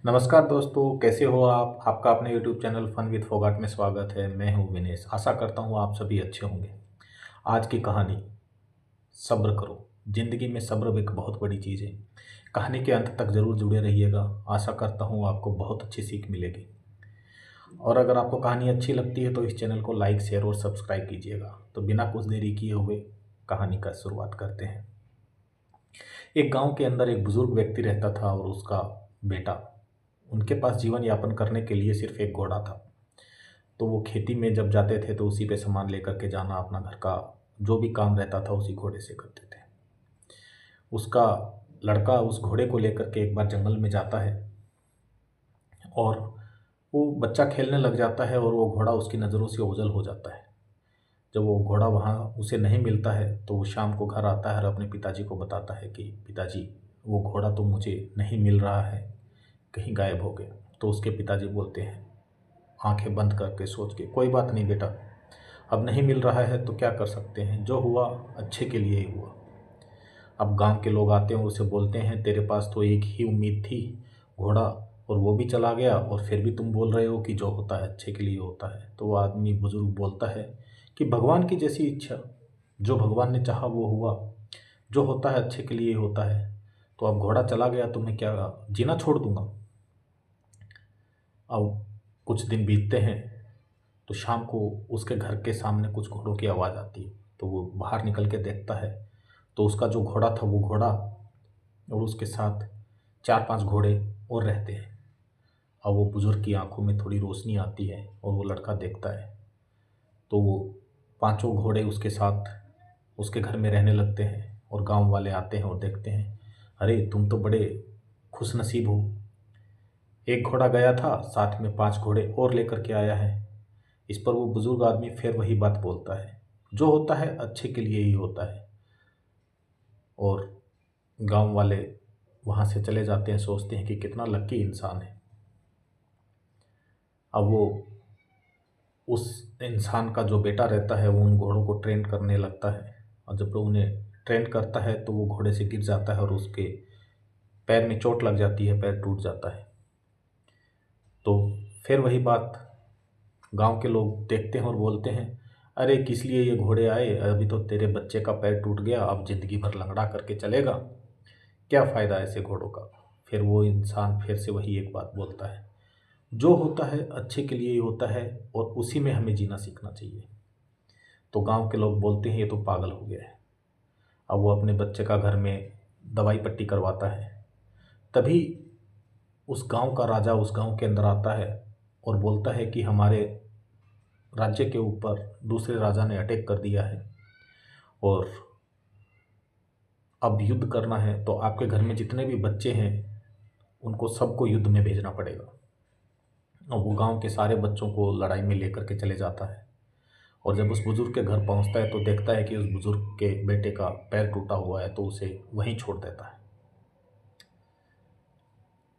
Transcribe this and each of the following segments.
नमस्कार दोस्तों, कैसे हो आप? आपका अपने YouTube channel fun with Phogat में स्वागत है। मैं हूं विनेश। आशा करता हूं आप सभी अच्छे होंगे। आज की कहानी, सब्र करो। ज़िंदगी में सब्र एक बहुत बड़ी चीज़ है। कहानी के अंत तक ज़रूर जुड़े रहिएगा। आशा करता हूं आपको बहुत अच्छी सीख मिलेगी। और अगर आपको कहानी अच्छी लगती है तो इस चैनल को लाइक, शेयर और सब्सक्राइब कीजिएगा। तो बिना कुछ देरी किए हुए कहानी का शुरुआत करते हैं। एक गांव के अंदर एक बुजुर्ग व्यक्ति रहता था और उसका बेटा। उनके पास जीवन यापन करने के लिए सिर्फ एक घोड़ा था। तो वो खेती में जब जाते थे तो उसी पे सामान लेकर के जाना, अपना घर का जो भी काम रहता था उसी घोड़े से करते थे। उसका लड़का उस घोड़े को लेकर के एक बार जंगल में जाता है और वो बच्चा खेलने लग जाता है और वो घोड़ा उसकी नज़रों से ओझल हो जाता है। जब वो घोड़ा वहाँ उसे नहीं मिलता है तो वो शाम को घर आता है और अपने पिताजी को बताता है कि पिताजी, वो घोड़ा तो मुझे नहीं मिल रहा है, कहीं गायब हो गया। तो उसके पिताजी बोलते हैं, आंखें बंद करके सोच के, कोई बात नहीं बेटा, अब नहीं मिल रहा है तो क्या कर सकते हैं, जो हुआ अच्छे के लिए ही हुआ। अब गांव के लोग आते हैं, उसे बोलते हैं, तेरे पास तो एक ही उम्मीद थी, घोड़ा, और वो भी चला गया, और फिर भी तुम बोल रहे हो कि जो होता है अच्छे के लिए होता है। तो वो आदमी बुजुर्ग बोलता है कि भगवान की जैसी इच्छा, जो भगवान ने चाहा वो हुआ, जो होता है अच्छे के लिए होता है। तो अब घोड़ा चला गया तो मैं क्या जीना छोड़ दूंगा? अब कुछ दिन बीतते हैं तो शाम को उसके घर के सामने कुछ घोड़ों की आवाज़ आती है। तो वो बाहर निकल के देखता है तो उसका जो घोड़ा था वो घोड़ा और उसके साथ 4-5 घोड़े और रहते हैं। अब वो बुज़ुर्ग की आंखों में थोड़ी रोशनी आती है और वो लड़का देखता है तो वो पांचों घोड़े उसके साथ उसके घर में रहने लगते हैं। और गांव वाले आते हैं और देखते हैं, अरे तुम तो बड़े खुश नसीब हो, एक घोड़ा गया था, साथ में 5 घोड़े और लेकर के आया है। इस पर वो बुजुर्ग आदमी फिर वही बात बोलता है, जो होता है अच्छे के लिए ही होता है। और गांव वाले वहाँ से चले जाते हैं, सोचते हैं कि कितना लकी इंसान है। अब वो उस इंसान का जो बेटा रहता है वो उन घोड़ों को ट्रेन करने लगता है। और जब वो उन्हें ट्रेन करता है तो वो घोड़े से गिर जाता है और उसके पैर में चोट लग जाती है, पैर टूट जाता है। तो फिर वही बात गांव के लोग देखते हैं और बोलते हैं, अरे किस लिए ये घोड़े आए, अभी तो तेरे बच्चे का पैर टूट गया, अब ज़िंदगी भर लंगड़ा करके चलेगा, क्या फ़ायदा ऐसे घोड़ों का। फिर वो इंसान फिर से वही एक बात बोलता है, जो होता है अच्छे के लिए ही होता है और उसी में हमें जीना सीखना चाहिए। तो गांव के लोग बोलते हैं, ये तो पागल हो गया है। अब वो अपने बच्चे का घर में दवाई पट्टी करवाता है। तभी उस गांव का राजा उस गांव के अंदर आता है और बोलता है कि हमारे राज्य के ऊपर दूसरे राजा ने अटैक कर दिया है और अब युद्ध करना है, तो आपके घर में जितने भी बच्चे हैं उनको सबको युद्ध में भेजना पड़ेगा। और वो गांव के सारे बच्चों को लड़ाई में लेकर के चले जाता है। और जब उस बुज़ुर्ग के घर पहुंचता है तो देखता है कि उस बुज़ुर्ग के बेटे का पैर टूटा हुआ है, तो उसे वहीं छोड़ देता है।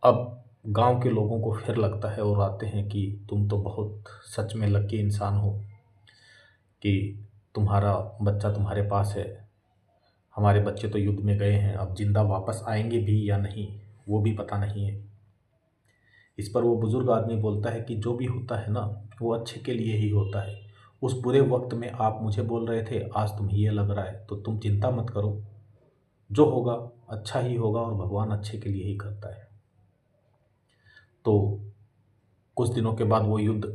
अब गांव के लोगों को फिर लगता है और आते हैं कि तुम तो बहुत सच में लकी इंसान हो कि तुम्हारा बच्चा तुम्हारे पास है। हमारे बच्चे तो युद्ध में गए हैं, अब जिंदा वापस आएंगे भी या नहीं वो भी पता नहीं है। इस पर वो बुजुर्ग आदमी बोलता है कि जो भी होता है ना, वो अच्छे के लिए ही होता है। उस बुरे वक्त में आप मुझे बोल रहे थे, आज तुम्हें ये लग रहा है, तो तुम चिंता मत करो, जो होगा अच्छा ही होगा और भगवान अच्छे के लिए ही करता है। तो कुछ दिनों के बाद वो युद्ध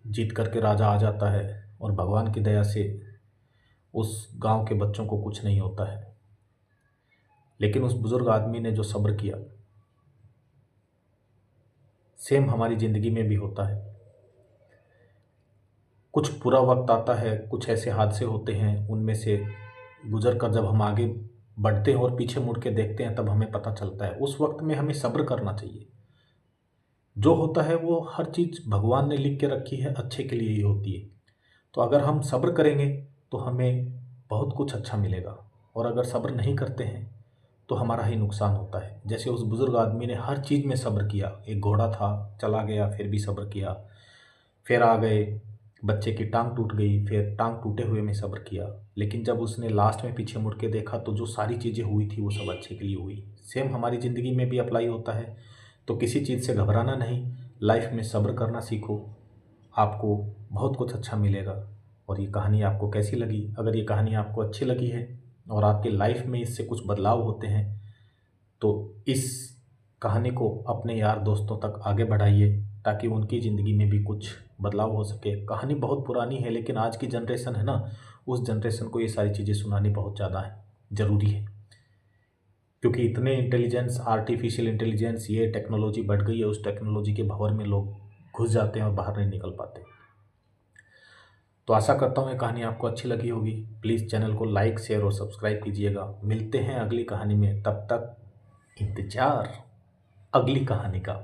जीत करके राजा आ जाता है और भगवान की दया से उस गांव के बच्चों को कुछ नहीं होता है। लेकिन उस बुजुर्ग आदमी ने जो सब्र किया, सेम हमारी ज़िंदगी में भी होता है। कुछ बुरा वक्त आता है, कुछ ऐसे हादसे होते हैं, उनमें से गुजर कर जब हम आगे बढ़ते हैं और पीछे मुड़ के देखते हैं तब हमें पता चलता है उस वक्त में हमें सब्र करना चाहिए। जो होता है वो हर चीज़ भगवान ने लिख के रखी है, अच्छे के लिए ही होती है। तो अगर हम सब्र करेंगे तो हमें बहुत कुछ अच्छा मिलेगा, और अगर सब्र नहीं करते हैं तो हमारा ही नुकसान होता है। जैसे उस बुज़ुर्ग आदमी ने हर चीज़ में सब्र किया, एक घोड़ा था चला गया फिर भी सब्र किया, फिर आ गए बच्चे की टांग टूट गई, फिर टांग टूटे हुए में सब्र किया। लेकिन जब उसने लास्ट में पीछे मुड़ के देखा तो जो सारी चीज़ें हुई थी वो सब अच्छे के लिए हुई। सेम हमारी ज़िंदगी में भी अप्लाई होता है। तो किसी चीज़ से घबराना नहीं, लाइफ में सब्र करना सीखो, आपको बहुत कुछ अच्छा मिलेगा। और ये कहानी आपको कैसी लगी? अगर ये कहानी आपको अच्छी लगी है और आपके लाइफ में इससे कुछ बदलाव होते हैं तो इस कहानी को अपने यार दोस्तों तक आगे बढ़ाइए ताकि उनकी ज़िंदगी में भी कुछ बदलाव हो सके। कहानी बहुत पुरानी है लेकिन आज की जनरेशन है ना, उस जनरेशन को ये सारी चीज़ें सुनानी बहुत ज़्यादा है ज़रूरी है, क्योंकि इतने इंटेलिजेंस, आर्टिफिशियल इंटेलिजेंस, ये टेक्नोलॉजी बढ़ गई है, उस टेक्नोलॉजी के भंवर में लोग घुस जाते हैं और बाहर नहीं निकल पाते। तो आशा करता हूँ ये कहानी आपको अच्छी लगी होगी। प्लीज़ चैनल को लाइक, शेयर और सब्सक्राइब कीजिएगा। मिलते हैं अगली कहानी में, तब तक इंतज़ार अगली कहानी का।